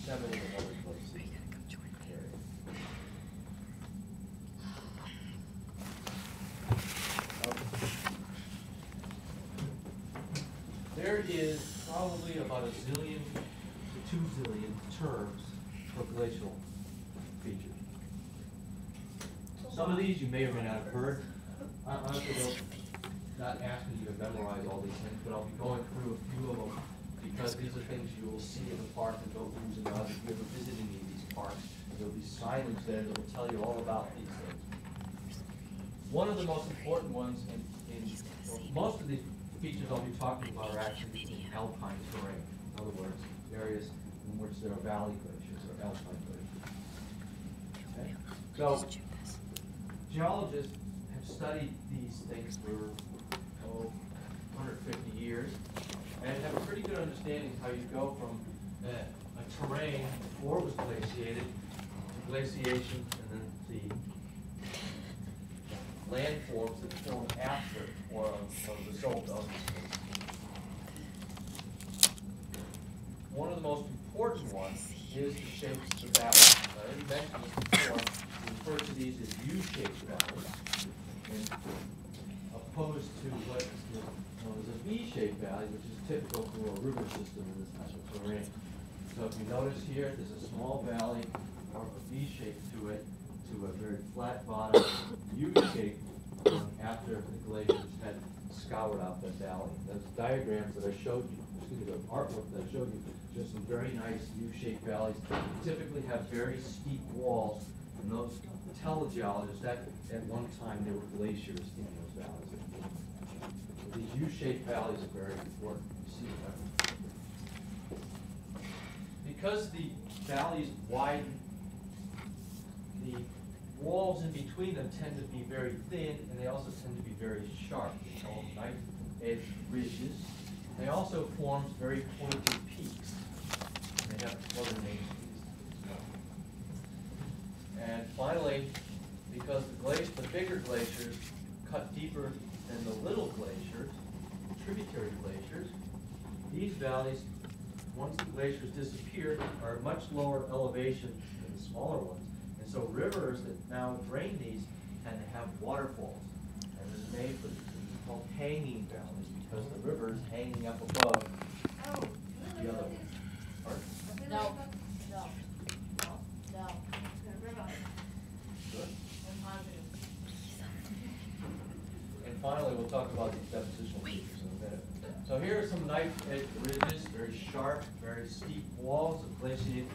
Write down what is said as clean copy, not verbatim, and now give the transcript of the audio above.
Yosemite and other places. There is probably about a zillion to 2 zillion terms for glacial features. Some of these you may or may not have heard. Honestly, not asking you to memorize all these things, but I'll be going through a few of them because these are things you will see in the park and don't use enough. If you ever visit any of these parks, there'll be signage there that will tell you all about these things. One of the most important ones most of these features I'll be talking about are actually in alpine terrain. In other words, areas in which there are valley glaciers or alpine glaciers. Okay? So, geologists have studied these things for 150 years and have a pretty good understanding how you go from a terrain before it was glaciated to glaciation and then the landforms that form after or a result of. One of the most important ones is the shapes of the valleys. I already mentioned this before. We refer to these as U-shaped valleys, and opposed to what is known as a V-shaped valley, which is typical for a river system in this type of terrain. So if you notice here, there's a small valley, or a V-shape to it, to a very flat bottom, U-shaped after the glaciers had scoured out that valley. Those diagrams that I showed you, the artwork that I showed you, just some very nice U-shaped valleys. They typically have very steep walls, and those tell the geologists that at one time there were glaciers in those valleys. So these U-shaped valleys are very important. You see that? Because the valleys widen, the walls in between them tend to be very thin, and they also tend to be very sharp. They call them knife-edge ridges. They also form very pointed peaks. They have other names for these as well. And finally, because the bigger glaciers cut deeper than the little glaciers, tributary glaciers, these valleys, once the glaciers disappear, are at much lower elevation than the smaller ones. And so rivers that now drain these tend to have waterfalls. And there's a name for these. It's called hanging valleys because the river is hanging up above the other one. Pardon? No. Good. And finally, we'll talk about these depositional features in a minute. So here are some knife-edge ridges, very sharp, very steep walls of glaciated